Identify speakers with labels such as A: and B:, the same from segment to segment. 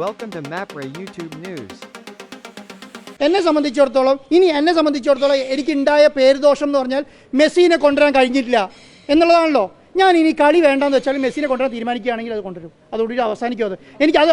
A: Welcome to MAPRA YouTube News.
B: എന്നെ സംബന്ധിച്ചിടത്തോളം എനിക്ക് ഉണ്ടായ പേരുദോഷം എന്ന് പറഞ്ഞാൽ മെസ്സിനെ കൊണ്ടുവരാൻ കഴിഞ്ഞിട്ടില്ല എന്നുള്ളതാണല്ലോ. ഞാൻ ഇനി കളി വേണ്ടെന്ന് വെച്ചാൽ മെസ്സിനെ കൊണ്ടുവരാൻ തീരുമാനിക്കുകയാണെങ്കിൽ അത് കൊണ്ടുവരും. അതോടുകൂടി അവസാനിക്കും.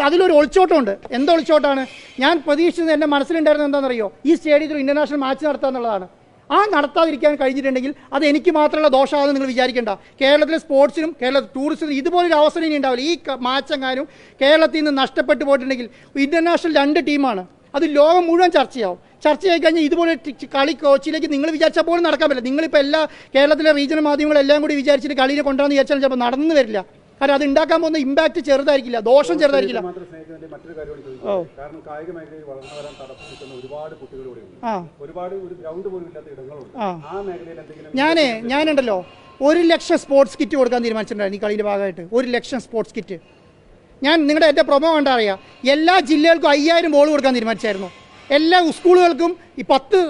B: അതിലൊരു ഒളിച്ചോട്ടമുണ്ട്. എന്താ ഒളിച്ചോട്ടാണ്? ഞാൻ പ്രതീക്ഷിച്ചത് എൻ്റെ മനസ്സിലുണ്ടായിരുന്നത് എന്താണെന്നറിയോ? ഈ സ്റ്റേഡിയത്തിൽ ഇൻ്റർനാഷണൽ മാച്ച് നടത്തുക എന്നുള്ളതാണ്. ആ നടത്താതിരിക്കാൻ കഴിഞ്ഞിട്ടുണ്ടെങ്കിൽ അത് എനിക്ക് മാത്രമുള്ള ദോഷമാണെന്ന് നിങ്ങൾ വിചാരിക്കേണ്ട. കേരളത്തിലെ സ്പോർട്സിനും കേരള ടൂറിസത്തിനും ഇതുപോലൊരു അവസരം ഇനി ഉണ്ടാവില്ല. ഈ മാച്ചെങ്ങാനും കേരളത്തിൽ നിന്ന് നഷ്ടപ്പെട്ടു പോയിട്ടുണ്ടെങ്കിൽ ഇൻ്റർനാഷണൽ 2 ടീമാണ്. അത് ലോകം മുഴുവൻ ചർച്ചയാവും. ചർച്ചയായി കഴിഞ്ഞാൽ ഇതുപോലെ കളി കോച്ചിലേക്ക് നിങ്ങൾ വിചാരിച്ചാൽ പോലും നടക്കാൻ പറ്റില്ല. നിങ്ങളിപ്പോൾ എല്ലാ കേരളത്തിലെ റീജിയണൽ മാധ്യമങ്ങളെല്ലാം കൂടി വിചാരിച്ചിട്ട് കളീനെ കൊണ്ടുവന്ന് വിചാരിച്ചാൽ ചിലപ്പോൾ നടന്നു വരില്ല. കാരണം അത് ഉണ്ടാക്കാൻ പോകുന്ന ഇമ്പാക്ട് ചെറുതായിരിക്കില്ല, ദോഷം ചെറുതായിരിക്കില്ല. ഞാനുണ്ടല്ലോ 1 ലക്ഷം സ്പോർട്സ് കിറ്റ് കൊടുക്കാൻ തീരുമാനിച്ചിട്ടുണ്ടായിരുന്നു ഈ കളിയുടെ ഭാഗമായിട്ട്. 1 ലക്ഷം സ്പോർട്സ് കിറ്റ്. ഞാൻ നിങ്ങളുടെ എൻ്റെ പ്രൊമോ കണ്ടാ അറിയാം. എല്ലാ ജില്ലകൾക്കും 5000 ബോൾ കൊടുക്കാൻ തീരുമാനിച്ചായിരുന്നു. എല്ലാ സ്കൂളുകൾക്കും ഈ 10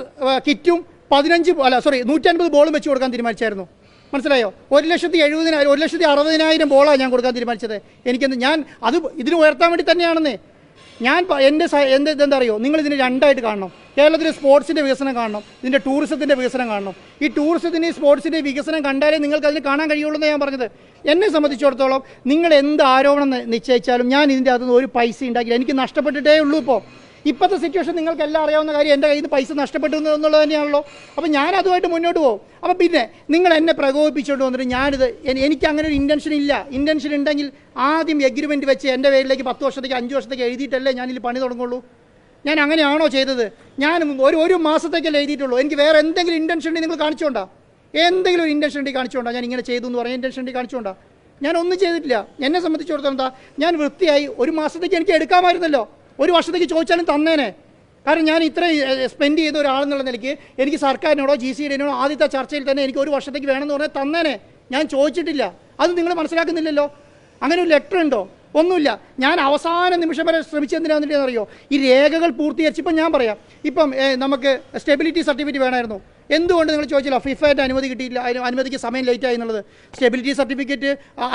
B: കിറ്റും 150 ബോളും വെച്ച് കൊടുക്കാൻ തീരുമാനിച്ചായിരുന്നു. മനസ്സിലായോ? 1,60,000 ബോളാണ് ഞാൻ കൊടുക്കാൻ തീരുമാനിച്ചത്. ഞാൻ അത് ഇതിന് ഉയർത്താൻ വേണ്ടി തന്നെയാണെന്നേ. എന്താ അറിയോ, നിങ്ങളിതിന് 2ആയിട്ട് കാണണം. കേരളത്തിലെ സ്പോർട്സിൻ്റെ വികസനം കാണണം, ഇതിൻ്റെ ടൂറിസത്തിൻ്റെ വികസനം കാണണം. ഈ ടൂറിസത്തിൻ്റെയും സ്പോർട്സിൻ്റെ വികസനം കണ്ടാലേ നിങ്ങൾക്ക് അതിന് കാണാൻ കഴിയുള്ളൂ എന്ന് ഞാൻ പറഞ്ഞത്. എന്നെ സംബന്ധിച്ചിടത്തോളം നിങ്ങൾ എന്ത് ആരോപണം നിശ്ചയിച്ചാലും ഞാൻ ഇതിൻ്റെ അകത്തുനിന്ന് ഒരു പൈസ ഉണ്ടാക്കില്ല. എനിക്ക് നഷ്ടപ്പെട്ടിട്ടേ ഉള്ളൂ. ഇപ്പോഴത്തെ സിറ്റുവേഷൻ നിങ്ങൾക്ക് എല്ലാം അറിയാവുന്ന കാര്യം. എൻ്റെ കയ്യിൽ നിന്ന് പൈസ നഷ്ടപ്പെട്ടു എന്നുള്ളത് തന്നെയാണല്ലോ. അപ്പോൾ ഞാൻ അതുമായിട്ട് മുന്നോട്ട് പോകും. അപ്പോൾ പിന്നെ നിങ്ങൾ എന്നെ പ്രകോപിപ്പിച്ചുകൊണ്ട് വന്നിട്ട് എനിക്ക് അങ്ങനെ ഒരു ഇൻറ്റൻഷൻ ഉണ്ടെങ്കിൽ ആദ്യം എഗ്രിമെൻറ്റ് വെച്ച് എൻ്റെ പേരിലേക്ക് 10 വർഷത്തേക്ക് 5 വർഷത്തേക്ക് എഴുതിയിട്ടല്ലേ ഞാനിതിൽ പണി തുടങ്ങുള്ളൂ. ഞാൻ അങ്ങനെയാണോ ചെയ്തത്? ഞാൻ ഒരു മാസത്തേക്കല്ലേ എഴുതിയിട്ടുള്ളൂ. എനിക്ക് വേറെ എന്തെങ്കിലും ഇൻറ്റൻഷൻ ഉണ്ടെങ്കിൽ നിങ്ങൾ കാണിച്ചുകൊണ്ടാ. എന്തെങ്കിലും ഒരു ഇൻറ്റൻഷൻ ഉണ്ടെങ്കിൽ കാണിച്ചുകൊണ്ടാ. ഞാൻ ഇങ്ങനെ ചെയ്തു എന്ന് പറഞ്ഞ ഇൻറ്റൻഷൻ ഉണ്ടെങ്കിൽ കാണിച്ചുകൊണ്ടാ. ഞാനൊന്നും ചെയ്തിട്ടില്ല. എന്നെ സംബന്ധിച്ചിടത്തോളം എന്താ, ഞാൻ വൃത്തിയായി 1 മാസത്തേക്ക് എനിക്ക് എടുക്കാമായിരുന്നല്ലോ. 1 വർഷത്തേക്ക് ചോദിച്ചാലും തന്നേനെ. കാരണം ഞാൻ ഇത്ര സ്പെൻഡ് ചെയ്ത ഒരാളെന്നുള്ള നിലയ്ക്ക് എനിക്ക് സർക്കാരിനോടോ GCDനോടോ ആദ്യത്തെ ചർച്ചയിൽ തന്നെ എനിക്ക് 1 വർഷത്തേക്ക് വേണമെന്ന് പറഞ്ഞാൽ തന്നേനെ. ഞാൻ ചോദിച്ചിട്ടില്ല. അത് നിങ്ങൾ മനസ്സിലാക്കുന്നില്ലല്ലോ. അങ്ങനെ ഒരു ലെറ്റർ ഉണ്ടോ? ഒന്നുമില്ല. ഞാൻ അവസാന നിമിഷം വരെ ശ്രമിച്ചെന്തിനാണെന്ന് അറിയോ? ഈ രേഖകൾ പൂർത്തീകരിച്ച് ഇപ്പം ഞാൻ പറയാം. ഇപ്പം നമുക്ക് സ്റ്റെബിലിറ്റി സർട്ടിഫിക്കറ്റ് വേണമായിരുന്നു. എന്തുകൊണ്ട് നിങ്ങൾ ചോദിച്ചില്ല? ഫിഫയുടെ അനുമതി കിട്ടിയില്ല, അനുമതിക്ക് സമയം ലേറ്റായി എന്നുള്ളത്. സ്റ്റെബിലിറ്റി സർട്ടിഫിക്കറ്റ്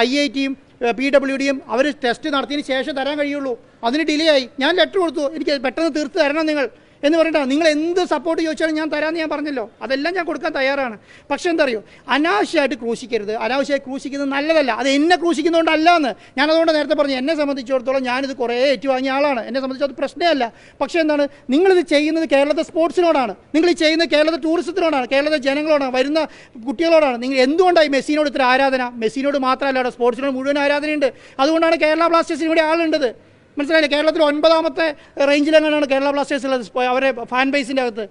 B: IITയും PWDയും അവർ ടെസ്റ്റ് നടത്തിയതിന് ശേഷം തരാൻ കഴിയുള്ളൂ. അതിന് ഡിലേ ആയി. ഞാൻ ലെറ്റർ കൊടുത്തു, എനിക്ക് പെട്ടെന്ന് തീർത്ത് തരണം നിങ്ങൾ എന്ന് പറഞ്ഞിട്ടാണ്. നിങ്ങൾ എന്ത് സപ്പോർട്ട് ചോദിച്ചാലും ഞാൻ തരാമെന്ന് ഞാൻ പറഞ്ഞല്ലോ. അതെല്ലാം ഞാൻ കൊടുക്കാൻ തയ്യാറാണ്. പക്ഷേ എന്താ അറിയോ, അനാവശ്യമായിട്ട് ക്രൂശിക്കരുത്. അനാവശ്യമായി ക്രൂശിക്കുന്നത് നല്ലതല്ല. അത് എന്നെ ക്രൂശിക്കുന്നതുകൊണ്ടല്ല എന്ന് ഞാൻ അതുകൊണ്ട് നേരത്തെ പറഞ്ഞു. എന്നെ സംബന്ധിച്ചിടത്തോളം ഞാനിത് കുറേ ഏറ്റുവാങ്ങിയ ആളാണ്. എന്നെ സംബന്ധിച്ച് അത് പ്രശ്നമല്ല. പക്ഷേ എന്താണ്, നിങ്ങളിത് ചെയ്യുന്നത് കേരളത്തെ സ്പോർട്സിനോടാണ്, നിങ്ങൾ ഈ ചെയ്യുന്നത് കേരളത്തെ ടൂറിസത്തിനോടാണ്, കേരളത്തെ ജനങ്ങളോടാണ്, വരുന്ന കുട്ടികളോടാണ്. നിങ്ങൾ എന്തുകൊണ്ടായി മെസ്സിനോട് ഇത്ര ആരാധന? മെസ്സിനോട് മാത്രമല്ല, അവിടെ സ്പോർട്സിനോട് മുഴുവൻ ആരാധനയുണ്ട്. അതുകൊണ്ടാണ് കേരള ബ്ലാസ്റ്റേഴ്സിന് ഇവിടെ ആളുണ്ടത്. മനസ്സിലായില്ലേ? കേരളത്തിൽ 9ാമത്തെ റേഞ്ചിലെങ്ങനെയാണ് കേരള ബ്ലാസ്റ്റേഴ്സ് ഉള്ളത് അവരെ ഫാൻ ബേസിൻ്റെ അകത്ത്.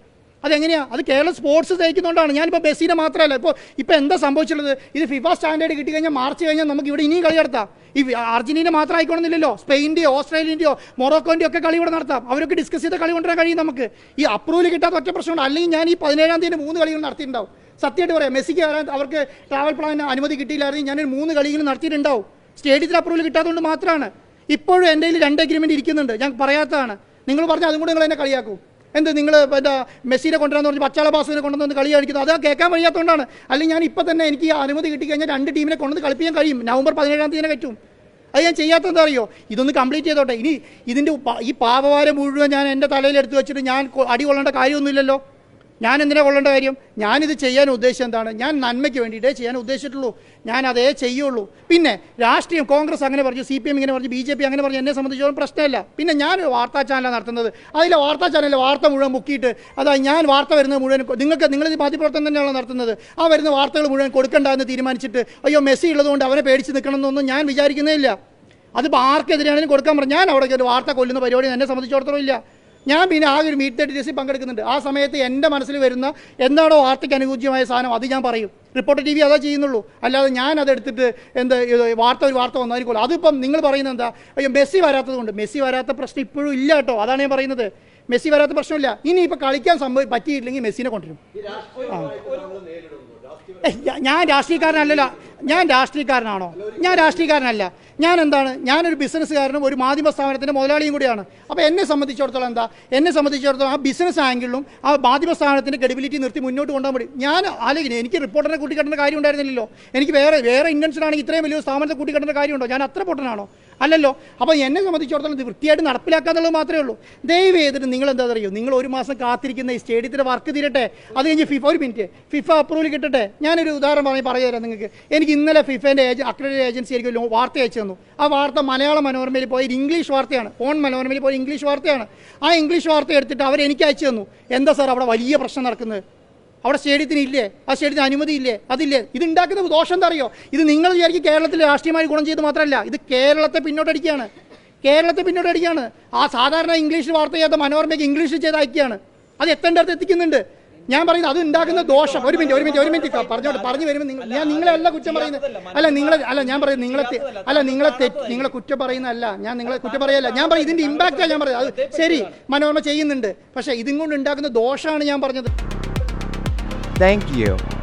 B: അതെങ്ങനെയാണ്? അത് കേരള സ്പോർട്സ് തയ്ക്കുന്നുകൊണ്ടാണ്. ഞാനിപ്പോൾ മെസ്സിനെ മാത്രമല്ല, ഇപ്പോൾ എന്താ സംഭവിച്ചുള്ളത്? ഇത് ഫിഫ സ്റ്റാൻഡേർഡ് കിട്ടിക്കഴിഞ്ഞാൽ മാർച്ച് കഴിഞ്ഞാൽ നമുക്ക് ഇവിടെ ഇനിയും കളി നടത്താം. ഈ അർജന്റീന മാത്രം ആയിക്കോണമെന്നില്ലല്ലോ. സ്പെയിൻ്റെയോ ഓസ്ട്രേലിയൻ്റെയോ മൊറോക്കോൻ്റെയോ ഒക്കെ കളി ഇവിടെ നടത്താം. അവരൊക്കെ ഡിസ്കസ് ചെയ്ത കളി കൊണ്ടുവരാൻ കഴിയും നമുക്ക്. ഈ അപ്രൂവൽ കിട്ടാത്ത ഒറ്റ പ്രശ്നമുണ്ട്. അല്ലെങ്കിൽ ഞാൻ ഈ 17-ാം തീയതി 3 കളികൾ നടത്തിയിട്ടുണ്ടാവും. സത്യമായിട്ട് പറയാം, മെസ്സിക്ക് വരാൻ അവർക്ക് ട്രാവൽ പ്ലാൻ അനുമതി കിട്ടിയില്ലായിരുന്നു. ഞാനൊരു 3 കളികൾ നടത്തിയിട്ടുണ്ടാവും. സ്റ്റേഡിയത്തിൽ അപ്രൂവൽ കിട്ടാത്തതുകൊണ്ട് മാത്രമാണ്. ഇപ്പോഴും എൻ്റെ കയ്യിൽ 2 എഗ്രിമെൻറ്റ് ഇരിക്കുന്നുണ്ട്. ഞാൻ പറയാത്തതാണ്. നിങ്ങൾ പറഞ്ഞാൽ അതും കൂടെ നിങ്ങൾ എന്നെ കളിയാക്കും. നിങ്ങൾ മെസ്സിനെ കൊണ്ടുവരാന്ന് പറഞ്ഞ് പച്ചാള ബാസുവിനെ കൊണ്ടുവന്ന് കളി കളിക്കുന്നത് അത് കേൾക്കാൻ കഴിയാത്തതുകൊണ്ടാണ്. അല്ലെങ്കിൽ ഞാൻ ഇപ്പം തന്നെ എനിക്ക് അനുമതി കിട്ടിക്കഴിഞ്ഞാൽ 2 ടീമിനെ കൊണ്ടുവന്ന് കളിപ്പിക്കാൻ കഴിയും. നവംബർ 17-ാം തീയതി പറ്റും. അത് ഞാൻ ചെയ്യാത്തതെന്താ അറിയോ? ഇതൊന്ന് കംപ്ലീറ്റ് ചെയ്തോട്ടെ. ഇനി ഇതിൻ്റെ ഈ പാപഭാരം മുഴുവൻ ഞാൻ എൻ്റെ തലയിൽ എടുത്ത് വെച്ചിട്ട് ഞാൻ അടി കൊള്ളേണ്ട കാര്യമൊന്നുമില്ലല്ലോ. ഞാൻ എന്തിനാ കൊള്ളേണ്ട കാര്യം? ഞാനിത് ചെയ്യാൻ ഉദ്ദേശിച്ചത് എന്താണ്? ഞാൻ നന്മയ്ക്ക് വേണ്ടിയിട്ടേ ചെയ്യാൻ ഉദ്ദേശിച്ചിട്ടുള്ളൂ. ഞാൻ അതേ ചെയ്യുള്ളൂ. പിന്നെ രാഷ്ട്രീയം, കോൺഗ്രസ് അങ്ങനെ പറഞ്ഞു, CPM ഇങ്ങനെ പറഞ്ഞു, BJP അങ്ങനെ പറഞ്ഞു, എന്നെ സംബന്ധിച്ചോളം പ്രശ്നമില്ല. പിന്നെ ഞാനൊരു വാർത്താ ചാനലാണ് നടത്തുന്നത്. അതിലെ വാർത്താ ചാനലിലെ വാർത്ത മുഴുവൻ മുക്കിയിട്ട് ഞാൻ വാർത്ത വരുന്നത് മുഴുവൻ നിങ്ങളിത് മാധ്യമപ്രവർത്തനം തന്നെയാണോ നടത്തുന്നത്? ആ വരുന്ന വാർത്തകൾ മുഴുവൻ കൊടുക്കണ്ട എന്ന് തീരുമാനിച്ചിട്ട് അയ്യോ മെസ്സി ഉള്ളതുകൊണ്ട് അവനെ പേടിച്ച് നിൽക്കണമെന്നൊന്നും ഞാൻ വിചാരിക്കുന്നേയില്ല. അതിപ്പോൾ ആർക്കെതിരെയാണെങ്കിലും കൊടുക്കാൻ പറഞ്ഞു. ഞാൻ അവിടെ ഒരു വാർത്ത കൊല്ലുന്ന പരിപാടി എന്നെ സംബന്ധിച്ചിടത്തോളം ഇല്ല. ഞാൻ പിന്നെ ആകെ ഒരു മീറ്റ് 30 ഡേയ്സിൽ പങ്കെടുക്കുന്നുണ്ട്. ആ സമയത്ത് എൻ്റെ മനസ്സിൽ വരുന്ന എന്താണോ വാർത്തയ്ക്ക് അനുകൂലമായ സാധനം അത് ഞാൻ പറയും. റിപ്പോർട്ടർ TV അതാ ചെയ്യുന്നുള്ളൂ. അല്ലാതെ ഞാൻ അതെടുത്തിട്ട് ഒരു വാർത്ത വന്നായിരിക്കുമല്ലോ. അതിപ്പം നിങ്ങൾ പറയുന്നത് എന്താ? അയ്യോ മെസ്സി വരാത്തത് കൊണ്ട്. മെസ്സി വരാത്ത പ്രശ്നം ഇപ്പോഴും ഇല്ല കേട്ടോ. അതാണ് ഞാൻ പറയുന്നത്. മെസ്സി വരാത്ത പ്രശ്നമില്ല. ഇനിയിപ്പോൾ കളിക്കാൻ പറ്റിയില്ലെങ്കിൽ മെസ്സിനെ കൊണ്ടുവരും. ഞാൻ രാഷ്ട്രീയക്കാരനല്ലല്ലോ. ഞാൻ രാഷ്ട്രീയക്കാരനാണോ? ഞാൻ രാഷ്ട്രീയക്കാരനല്ല. ഞാൻ എന്താണ്? ഞാനൊരു ബിസിനസ്സുകാരനും ഒരു മാധ്യമ സ്ഥാപനത്തിൻ്റെ മുതലാളിയും കൂടിയാണ്. അപ്പോൾ എന്നെ സംബന്ധിച്ചിടത്തോളം എന്താ? എന്നെ സംബന്ധിച്ചിടത്തോളം ആ ബിസിനസ് ആംഗിളിലും ആ മാധ്യമ സ്ഥാപനത്തിൻ്റെ ക്രെഡിബിലിറ്റി നിർത്തി മുന്നോട്ട് കൊണ്ടുപോകാൻ വേണ്ടി ഞാൻ ആലോചിക്കുന്നത്. എനിക്ക് റിപ്പോർട്ടറിനെ കൂട്ടിക്കെട്ടേണ്ട കാര്യം ഉണ്ടായിരുന്നില്ലല്ലോ. എനിക്ക് വേറെ ഇൻറ്റൻഷൻ ആണെങ്കിൽ ഇത്രയും വലിയ സ്ഥാപനത്തെ കൂട്ടിക്കെട്ടേണ്ട കാര്യമുണ്ടോ? ഞാൻ അത്ര പൊട്ടനാണോ? അല്ലല്ലോ. അപ്പോൾ എന്നെ സംബന്ധിച്ചിടത്തോളം ഇത് വൃത്തിയായിട്ട് നടപ്പിലാക്കുക എന്നുള്ളത് മാത്രമേ ഉള്ളൂ. ദയവ് ചെയ്തിട്ട് നിങ്ങൾ എന്താ അറിയോ, നിങ്ങൾ ഒരു മാസം കാത്തിരിക്കുന്ന ഈ സ്റ്റേഡിയത്തിൻ്റെ വർക്ക് തീരട്ടെ. അത് കഴിഞ്ഞ് ഒരു മിനിറ്റ് ഫിഫ അപ്രൂവൽ കിട്ടട്ടെ. ഞാനൊരു ഉദാഹരണം പറഞ്ഞു തരാം നിങ്ങൾക്ക്. എനിക്ക് ഇന്നലെ ഫിഫേൻ്റെ അക്രഡിറ്റേഷൻ ഏജൻസി എനിക്ക് ഒരു വാർത്ത അയച്ചു തന്നു. ആ വാർത്ത മലയാള മനോരമയിൽ പോയി ഇംഗ്ലീഷ് വാർത്തയാണ്. ഫോൺ മനോരമയിൽ പോയി ഇംഗ്ലീഷ് വാർത്തയാണ്. ആ ഇംഗ്ലീഷ് വാർത്ത എടുത്തിട്ട് അവർ എനിക്ക് അയച്ചു തന്നു. എന്താ സാർ അവിടെ വലിയ പ്രശ്നം നടക്കുന്നത്? അവിടെ സ്റ്റേഡിയത്തിന് ഇല്ലേ? ആ സ്റ്റേഡിയത്തിന് അനുമതി ഇല്ലേ? അതില്ലേ? ഇത് ഉണ്ടാക്കുന്ന ദോഷം എന്താ അറിയോ? ഇത് നിങ്ങൾ വിചാരിക്കും കേരളത്തിൽ രാഷ്ട്രീയമായി ഗുണം ചെയ്ത് മാത്രമല്ല, ഇത് കേരളത്തെ പിന്നോട്ടടിക്കുകയാണ്. കേരളത്തെ പിന്നോട്ടടിക്കുകയാണ്. ആ സാധാരണ ഇംഗ്ലീഷിൽ വാർത്ത ചെയ്യാത്ത മനോരമയ്ക്ക് ഇംഗ്ലീഷിൽ ചെയ്ത് അയക്കുകയാണ്. അത് എത്തേണ്ടടുത്ത് എത്തിക്കുന്നുണ്ട്. ഞാൻ പറയുന്നത് അത് ഉണ്ടാക്കുന്ന ദോഷം. ഒരു മിനിറ്റ് പറഞ്ഞു വരുമ്പോൾ നിങ്ങളെല്ലാം കുറ്റം പറയുന്നത് ഞാൻ പറയുന്നത് നിങ്ങളെ കുറ്റം പറയുന്നതല്ല. ഞാൻ നിങ്ങളെ കുറ്റം പറയല്ല. ഞാൻ പറയും ഇതിന്റെ ഇമ്പാക്റ്റാണ് ഞാൻ പറയുന്നത്. അത് ശരി, മനോരമ ചെയ്യുന്നുണ്ട്. പക്ഷേ ഇതും കൊണ്ട് ഉണ്ടാക്കുന്ന ദോഷമാണ് ഞാൻ പറഞ്ഞത്.
A: Thank you.